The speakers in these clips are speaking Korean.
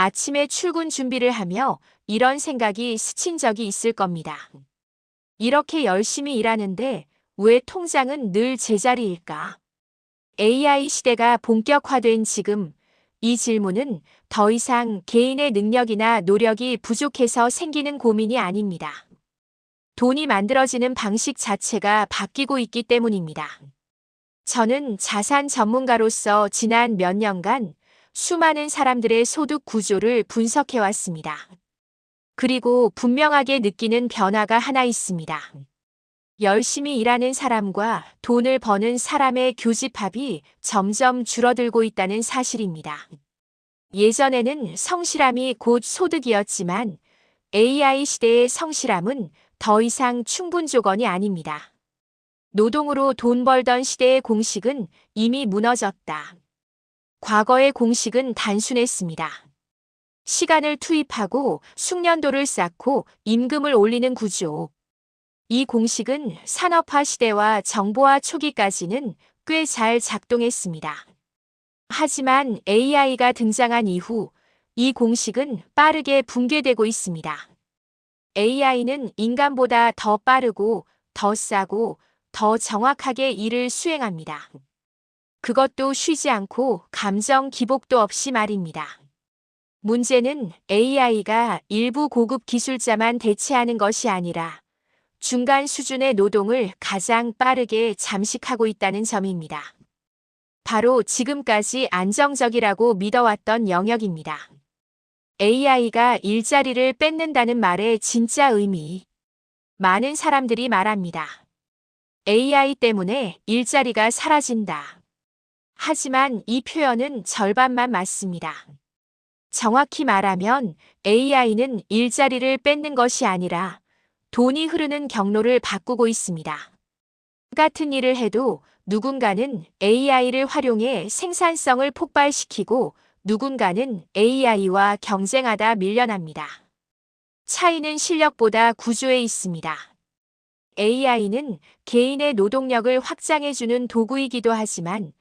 아침에 출근 준비를 하며 이런 생각이 스친 적이 있을 겁니다. 이렇게 열심히 일하는데 왜 통장은 늘 제자리일까? AI 시대가 본격화된 지금 이 질문은 더 이상 개인의 능력이나 노력이 부족해서 생기는 고민이 아닙니다. 돈이 만들어지는 방식 자체가 바뀌고 있기 때문입니다. 저는 자산 전문가로서 지난 몇 년간 수많은 사람들의 소득 구조를 분석해 왔습니다. 그리고 분명하게 느끼는 변화가 하나 있습니다. 열심히 일하는 사람과 돈을 버는 사람의 교집합이 점점 줄어들고 있다는 사실입니다. 예전에는 성실함이 곧 소득이었지만 AI 시대의 성실함은 더 이상 충분 조건이 아닙니다. 노동으로 돈 벌던 시대의 공식은 이미 무너졌다. 과거의 공식은 단순했습니다. 시간을 투입하고 숙련도를 쌓고 임금을 올리는 구조. 이 공식은 산업화 시대와 정보화 초기까지는 꽤 잘 작동했습니다. 하지만 AI가 등장한 이후 이 공식은 빠르게 붕괴되고 있습니다. AI는 인간보다 더 빠르고 더 싸고 더 정확하게 일을 수행합니다. 그것도 쉬지 않고 감정 기복도 없이 말입니다. 문제는 AI가 일부 고급 기술자만 대체하는 것이 아니라 중간 수준의 노동을 가장 빠르게 잠식하고 있다는 점입니다. 바로 지금까지 안정적이라고 믿어왔던 영역입니다. AI가 일자리를 뺏는다는 말의 진짜 의미. 많은 사람들이 말합니다. AI 때문에 일자리가 사라진다. 하지만 이 표현은 절반만 맞습니다. 정확히 말하면 AI는 일자리를 뺏는 것이 아니라 돈이 흐르는 경로를 바꾸고 있습니다. 똑같은 일을 해도 누군가는 AI를 활용해 생산성을 폭발시키고 누군가는 AI와 경쟁하다 밀려납니다. 차이는 실력보다 구조에 있습니다. AI는 개인의 노동력을 확장해주는 도구이기도 하지만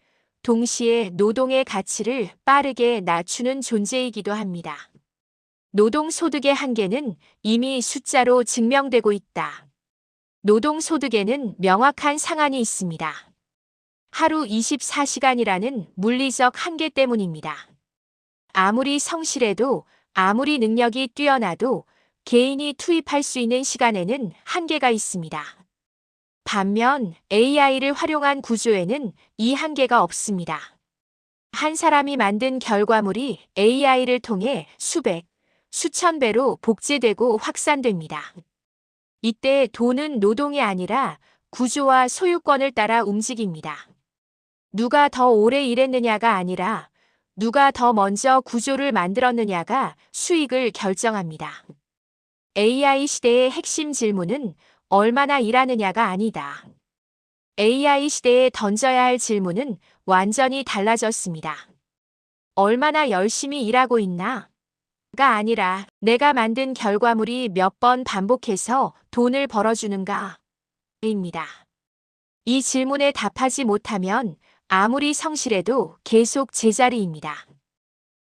동시에 노동의 가치를 빠르게 낮추는 존재이기도 합니다. 노동소득의 한계는 이미 숫자로 증명되고 있다. 노동소득에는 명확한 상한이 있습니다. 하루 24시간이라는 물리적 한계 때문입니다. 아무리 성실해도 아무리 능력이 뛰어나도 개인이 투입할 수 있는 시간에는 한계가 있습니다. 반면 AI를 활용한 구조에는 이 한계가 없습니다. 한 사람이 만든 결과물이 AI를 통해 수백, 수천 배로 복제되고 확산됩니다. 이때 돈은 노동이 아니라 구조와 소유권을 따라 움직입니다. 누가 더 오래 일했느냐가 아니라 누가 더 먼저 구조를 만들었느냐가 수익을 결정합니다. AI 시대의 핵심 질문은 얼마나 일하느냐가 아니다. AI 시대에 던져야 할 질문은 완전히 달라졌습니다. 얼마나 열심히 일하고 있나? 가 아니라 내가 만든 결과물이 몇 번 반복해서 돈을 벌어주는가? 입니다. 이 질문에 답하지 못하면 아무리 성실해도 계속 제자리입니다.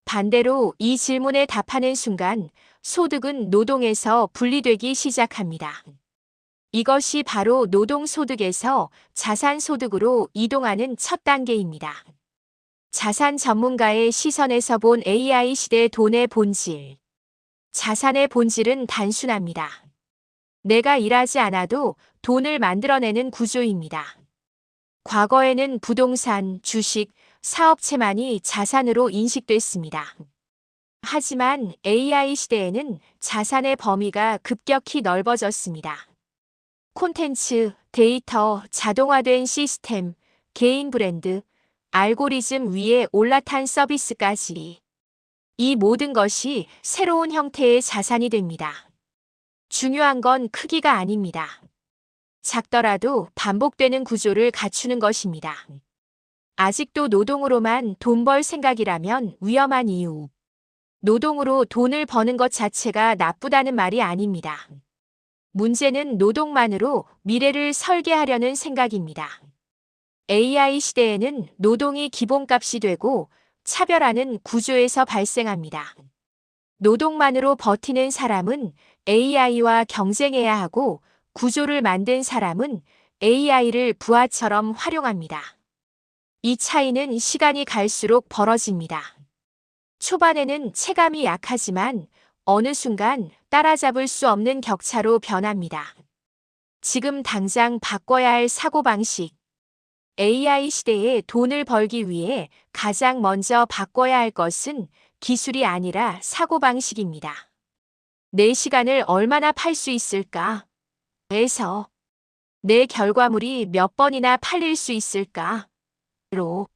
반대로 이 질문에 답하는 순간 소득은 노동에서 분리되기 시작합니다. 이것이 바로 노동소득에서 자산소득으로 이동하는 첫 단계입니다. 자산 전문가의 시선에서 본 AI 시대 돈의 본질. 자산의 본질은 단순합니다. 내가 일하지 않아도 돈을 만들어내는 구조입니다. 과거에는 부동산, 주식, 사업체만이 자산으로 인식됐습니다. 하지만 AI 시대에는 자산의 범위가 급격히 넓어졌습니다. 콘텐츠, 데이터, 자동화된 시스템, 개인 브랜드, 알고리즘 위에 올라탄 서비스까지. 이 모든 것이 새로운 형태의 자산이 됩니다. 중요한 건 크기가 아닙니다. 작더라도 반복되는 구조를 갖추는 것입니다. 아직도 노동으로만 돈 벌 생각이라면 위험한 이유. 노동으로 돈을 버는 것 자체가 나쁘다는 말이 아닙니다. 문제는 노동만으로 미래를 설계하려는 생각입니다. AI 시대에는 노동이 기본값이 되고 차별화는 구조에서 발생합니다. 노동만으로 버티는 사람은 AI와 경쟁해야 하고 구조를 만든 사람은 AI를 부하처럼 활용합니다. 이 차이는 시간이 갈수록 벌어집니다. 초반에는 체감이 약하지만 어느 순간 따라잡을 수 없는 격차로 변합니다. 지금 당장 바꿔야 할 사고방식. AI 시대에 돈을 벌기 위해 가장 먼저 바꿔야 할 것은 기술이 아니라 사고방식입니다. 내 시간을 얼마나 팔 수 있을까? 에서 내 결과물이 몇 번이나 팔릴 수 있을까? 로.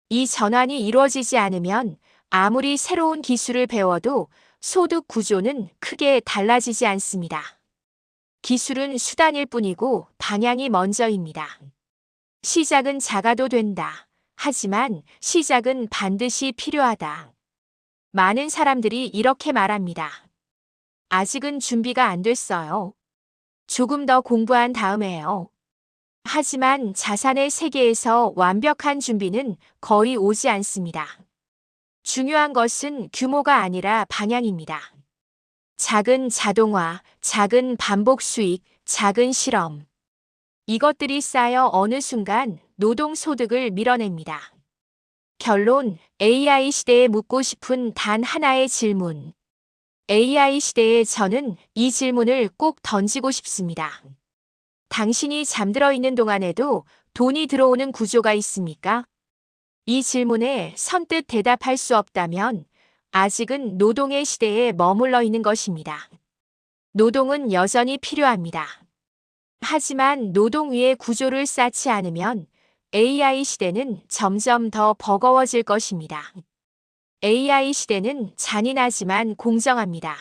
이 전환이 이루어지지 않으면 아무리 새로운 기술을 배워도 소득 구조는 크게 달라지지 않습니다. 기술은 수단일 뿐이고 방향이 먼저입니다. 시작은 작아도 된다. 하지만 시작은 반드시 필요하다. 많은 사람들이 이렇게 말합니다. 아직은 준비가 안 됐어요. 조금 더 공부한 다음에요. 하지만 자산의 세계에서 완벽한 준비는 거의 오지 않습니다. 중요한 것은 규모가 아니라 방향입니다. 작은 자동화, 작은 반복 수익, 작은 실험. 이것들이 쌓여 어느 순간 노동 소득을 밀어냅니다. 결론, AI 시대에 묻고 싶은 단 하나의 질문. AI 시대에 저는 이 질문을 꼭 던지고 싶습니다. 당신이 잠들어 있는 동안에도 돈이 들어오는 구조가 있습니까? 이 질문에 선뜻 대답할 수 없다면 아직은 노동의 시대에 머물러 있는 것입니다. 노동은 여전히 필요합니다. 하지만 노동 위에 구조를 쌓지 않으면 AI 시대는 점점 더 버거워질 것입니다. AI 시대는 잔인하지만 공정합니다.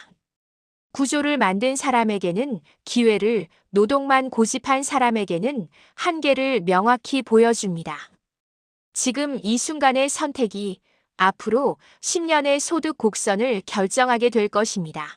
구조를 만든 사람에게는 기회를, 노동만 고집한 사람에게는 한계를 명확히 보여줍니다. 지금 이 순간의 선택이 앞으로 10년의 소득 곡선을 결정하게 될 것입니다.